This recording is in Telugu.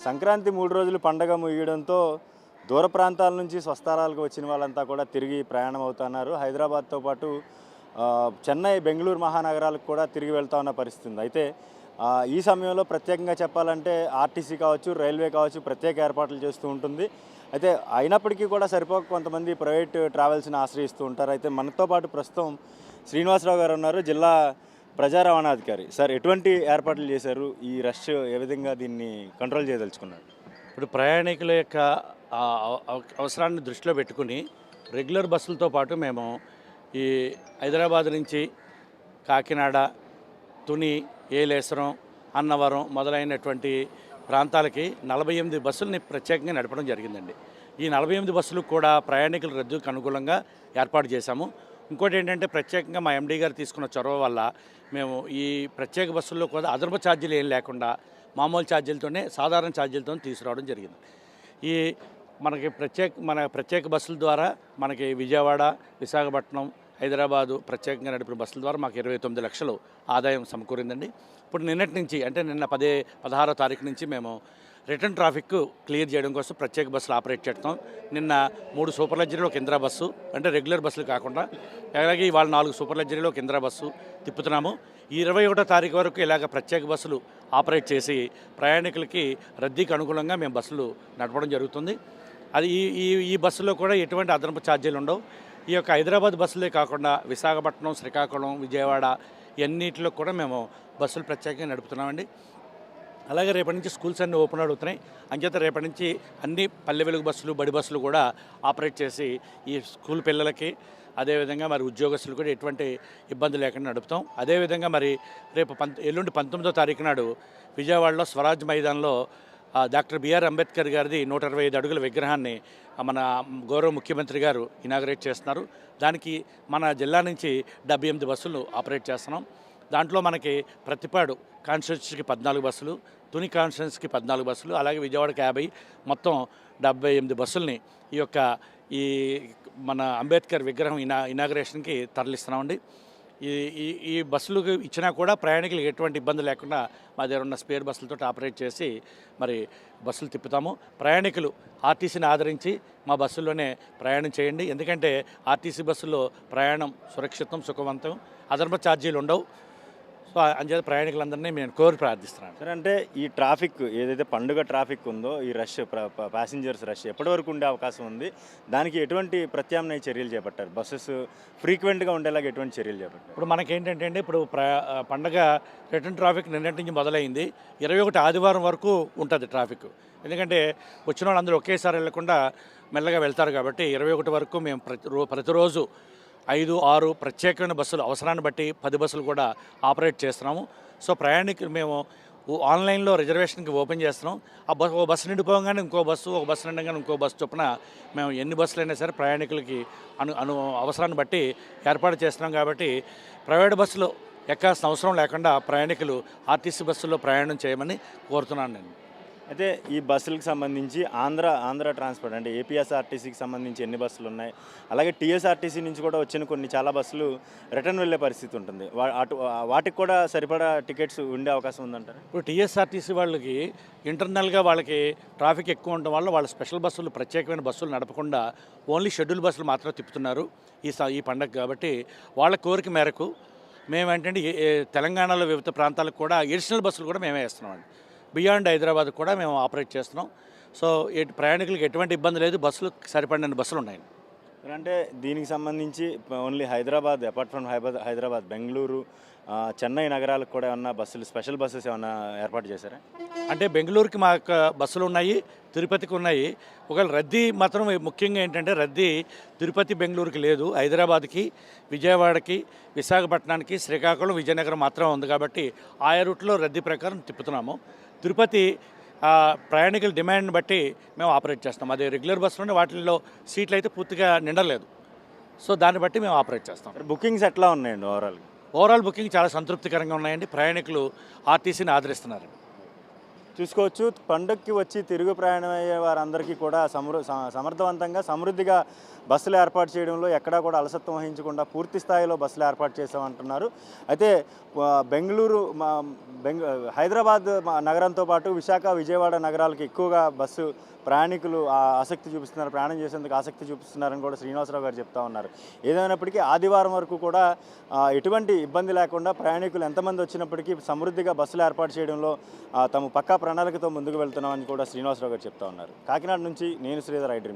సంక్రాంతి 3 రోజులు పండగ ముగియడంతో దూర ప్రాంతాల నుంచి స్వస్థలాలకు వచ్చిన వాళ్ళంతా కూడా తిరిగి ప్రయాణం అవుతున్నారు. హైదరాబాద్తో పాటు చెన్నై, బెంగళూరు మహానగరాలకు కూడా తిరిగి వెళ్తూ ఉన్న పరిస్థితి ఉంది. అయితే ఈ సమయంలో ప్రత్యేకంగా చెప్పాలంటే ఆర్టీసీ కావచ్చు, రైల్వే కావచ్చు ప్రత్యేక ఏర్పాట్లు చేస్తూ ఉంటుంది. అయితే అయినప్పటికీ కూడా సరిపోక కొంతమంది ప్రైవేట్ ట్రావెల్స్ని ఆశ్రయిస్తూ ఉంటారు. అయితే మనతో పాటు ప్రస్తుతం శ్రీనివాసరావు గారు ఉన్నారు, జిల్లా ప్రజా రవాణాధికారి. సార్, ఎటువంటి ఏర్పాట్లు చేశారు? ఈ రష్ ఏ విధంగా దీన్ని కంట్రోల్ చేయదలుచుకున్నారు? ఇప్పుడు ప్రయాణికుల యొక్క అవసరాన్ని దృష్టిలో పెట్టుకుని రెగ్యులర్ బస్సులతో పాటు మేము ఈ హైదరాబాద్ నుంచి కాకినాడ, తుని, ఏలేశ్వరం, అన్నవరం మొదలైనటువంటి ప్రాంతాలకి 48 బస్సుల్ని ప్రత్యేకంగా నడపడం జరిగిందండి. ఈ 48 బస్సులు కూడా ప్రయాణికుల రద్దీకి అనుకూలంగా ఏర్పాటు చేశాము. ఇంకోటి ఏంటంటే ప్రత్యేకంగా మా ఎండీ గారు తీసుకున్న చొరవ వల్ల మేము ఈ ప్రత్యేక బస్సుల్లో కూడా అదనపు ఛార్జీలు ఏం లేకుండా మామూలు ఛార్జీలతోనే, సాధారణ ఛార్జీలతో తీసుకురావడం జరిగింది. ఈ మన ప్రత్యేక బస్సుల ద్వారా మనకి విజయవాడ, విశాఖపట్నం, హైదరాబాదు ప్రత్యేకంగా నడిపిన బస్సుల ద్వారా మాకు 29 లక్షలు ఆదాయం సమకూరిందండి. ఇప్పుడు నిన్నటి నుంచి అంటే నిన్న 16వ తారీఖు నుంచి మేము రిటర్న్ ట్రాఫిక్ క్లియర్ చేయడం కోసం ప్రత్యేక బస్సులు ఆపరేట్ చేస్తాం. నిన్న 3 సూపర్ లగ్జరీలో ఒక ఇందిరా బస్సు, అంటే రెగ్యులర్ బస్సులు కాకుండా, అలాగే ఇవాళ 4 సూపర్ లగ్జరీలో ఒక ఇందిరా బస్సు తిప్పుతున్నాము. ఈ 21వ తారీఖు వరకు ఇలాగ ప్రత్యేక బస్సులు ఆపరేట్ చేసి ప్రయాణికులకి రద్దీకి అనుకూలంగా మేము బస్సులు నడపడం జరుగుతుంది. అది ఈ బస్సులో కూడా ఎటువంటి అదనపు ఛార్జీలు ఉండవు. ఈ యొక్క హైదరాబాద్ బస్సులే కాకుండా విశాఖపట్నం, శ్రీకాకుళం, విజయవాడ ఎన్నిటిలో కూడా మేము బస్సులు ప్రత్యేకంగా నడుపుతున్నామండి. అలాగే రేపటి నుంచి స్కూల్స్ అన్నీ ఓపెన్ అవుతున్నాయి. అంచేత రేపటి నుంచి అన్ని పల్లె వెలుగు బస్సులు, బడి బస్సులు కూడా ఆపరేట్ చేసి ఈ స్కూల్ పిల్లలకి, అదేవిధంగా మరి ఉద్యోగస్తులు కూడా ఎటువంటి ఇబ్బంది లేకుండా నడుపుతాం. అదేవిధంగా మరి రేపు ఎల్లుండి 19వ తారీఖు నాడు విజయవాడలో స్వరాజ్ మైదాన్లో డాక్టర్ బిఆర్ అంబేద్కర్ గారిది 125 అడుగుల విగ్రహాన్ని మన గౌరవ ముఖ్యమంత్రి గారు ఇనాగరేట్ చేస్తున్నారు. దానికి మన జిల్లా నుంచి 78 బస్సులు ఆపరేట్ చేస్తున్నాం. దాంట్లో మనకి ప్రతిపాడు కాన్స్టిట్యూన్సీకి 14 బస్సులు, తుని కాన్స్టిట్యూన్సీకి 14 బస్సులు, అలాగే విజయవాడకి 50, మొత్తం 78 బస్సుల్ని ఈ మన అంబేద్కర్ విగ్రహం ఇనాగరేషన్కి తరలిస్తున్నామండి. ఈ బస్సులకు ఇచ్చినా కూడా ప్రయాణికులకు ఎటువంటి ఇబ్బంది లేకుండా మా దగ్గర ఉన్న స్పేర్ బస్సులతో ఆపరేట్ చేసి మరి బస్సులు తిప్పుతాము. ప్రయాణికులు ఆర్టీసీని ఆదరించి మా బస్సుల్లోనే ప్రయాణం చేయండి. ఎందుకంటే ఆర్టీసీ బస్సుల్లో ప్రయాణం సురక్షితం, సుఖవంతం, అదనపు ఛార్జీలు ఉండవు. సో అంచేత ప్రయాణికులందరినీ నేను కోరి ప్రార్థిస్తున్నాను. సార్, అంటే ఈ ట్రాఫిక్ ఏదైతే పండుగ ట్రాఫిక్ ఉందో, ఈ రష్ ప్యాసింజర్స్ రష్ ఎప్పటి వరకు ఉండే అవకాశం ఉంది? దానికి ఎటువంటి ప్రత్యామ్నాయ చర్యలు చేపట్టారు? బస్సెస్ ఫ్రీక్వెంట్గా ఉండేలాగా ఎటువంటి చర్యలు చేపట్టారు? ఇప్పుడు మనకేంటంటే అండి, ఇప్పుడు పండగ రిటర్న్ ట్రాఫిక్ నిన్నటి నుంచి మొదలైంది. 21 ఆదివారం వరకు ఉంటుంది ట్రాఫిక్. ఎందుకంటే వచ్చిన వాళ్ళందరూ ఒకేసారి వెళ్లకుండా మెల్లగా వెళ్తారు కాబట్టి 21 వరకు మేము ప్రతిరోజు 5, 6 ప్రత్యేకమైన బస్సులు, అవసరాన్ని బట్టి 10 బస్సులు కూడా ఆపరేట్ చేస్తున్నాము. సో ప్రయాణికులు మేము ఆన్లైన్లో రిజర్వేషన్కి ఓపెన్ చేస్తున్నాం. ఓ బస్సు నిండిపోగానే ఇంకో బస్సు, ఒక బస్సు నిండగానే ఇంకో బస్సు చొప్పున మేము ఎన్ని బస్సులు అయినా సరే ప్రయాణికులకి అవసరాన్ని బట్టి ఏర్పాటు చేస్తున్నాం. కాబట్టి ప్రైవేట్ బస్సులు ఎక్కాల్సిన అవసరం లేకుండా ప్రయాణికులు ఆర్టీసీ బస్సుల్లో ప్రయాణం చేయమని కోరుతున్నాను నేను. అయితే ఈ బస్సులకు సంబంధించి ఆంధ్ర ట్రాన్స్పోర్ట్ అంటే ఏపీఎస్ఆర్టీసీకి సంబంధించి ఎన్ని బస్సులు ఉన్నాయి? అలాగే టీఎస్ఆర్టీసీ నుంచి కూడా వచ్చిన చాలా బస్సులు రిటర్న్ వెళ్ళే పరిస్థితి ఉంటుంది. వాటికి కూడా సరిపడా టికెట్స్ ఉండే అవకాశం ఉందంటారు? ఇప్పుడు టీఎస్ఆర్టీసీ వాళ్ళకి ఇంటర్నల్గా వాళ్ళకి ట్రాఫిక్ ఎక్కువ ఉండడం వల్ల వాళ్ళ స్పెషల్ బస్సులు, ప్రత్యేకమైన బస్సులు నడపకుండా ఓన్లీ షెడ్యూల్ బస్సులు మాత్రం తిప్పుతున్నారు ఈ పండగ. కాబట్టి వాళ్ళ కోరిక మేరకు మేమేంటంటే తెలంగాణలో వివిధ ప్రాంతాలకు కూడా అడిషనల్ బస్సులు కూడా మేమే వేస్తున్నామండి. బియాండ్ హైదరాబాద్ కూడా మేము ఆపరేట్ చేస్తున్నాం. సో ప్రయాణికులకు ఎటువంటి ఇబ్బంది లేదు. బస్సులు సరిపడిన బస్సులు ఉన్నాయి. అంటే దీనికి సంబంధించి only Hyderabad, apart from Hyderabad, Bengaluru, Chennai నగరాలకు కూడా ఏమన్నా బస్సులు, స్పెషల్ బస్సెస్ ఏమన్నా ఏర్పాటు చేశారా? అంటే బెంగళూరుకి మా బస్సులు ఉన్నాయి, తిరుపతికి ఉన్నాయి. ఒకవేళ రద్దీ మాత్రం ముఖ్యంగా ఏంటంటే రద్దీ తిరుపతి, బెంగళూరుకి లేదు. హైదరాబాద్కి, విజయవాడకి, విశాఖపట్నానికి, శ్రీకాకుళం, విజయనగరం మాత్రం ఉంది. కాబట్టి ఆయా రూట్లో రద్దీ ప్రకారం తిప్పుతున్నాము. తిరుపతి ప్రయాణికుల డిమాండ్ని బట్టి మేము ఆపరేట్ చేస్తాం. అదే రెగ్యులర్ బస్సులోనే వాటిల్లో సీట్లు అయితే పూర్తిగా నిండలేదు. సో దాన్ని బట్టి మేము ఆపరేట్ చేస్తాం. బుకింగ్స్ ఎట్లా ఉన్నాయండి? ఓవరాల్ బుకింగ్ చాలా సంతృప్తికరంగా ఉన్నాయండి. ప్రయాణికులు ఆర్టీసీని ఆదరిస్తున్నారు. చూసుకోవచ్చు. పండగకి వచ్చి తిరుగు ప్రయాణం అయ్యే వారందరికీ కూడా సమర్థవంతంగా సమృద్ధిగా బస్సులు ఏర్పాటు చేయడంలో ఎక్కడా కూడా అలసత్వం వహించకుండా పూర్తి స్థాయిలో బస్సులు ఏర్పాటు చేసామంటున్నారు. అయితే బెంగళూరు హైదరాబాద్ నగరంతో పాటు విశాఖ, విజయవాడ నగరాలకు ఎక్కువగా బస్సు ప్రయాణికులు ఆసక్తి చూపిస్తున్నారు, ప్రయాణం చేసేందుకు ఆసక్తి చూపిస్తున్నారని కూడా శ్రీనివాసరావు గారు చెప్తా ఉన్నారు. ఏదైనప్పటికీ ఆదివారం వరకు కూడా ఎటువంటి ఇబ్బంది లేకుండా ప్రయాణికులు ఎంతమంది వచ్చినప్పటికీ సమృద్ధిగా బస్సులు ఏర్పాటు చేయడంలో తాము పక్కా ప్రణాళికతో ముందుకు వెళ్తున్నామని కూడా శ్రీనివాసరావు గారు చెప్తా ఉన్నారు. కాకినాడ నుంచి నేను శ్రీధర్, ఐ డ్రీమ్ న్యూస్.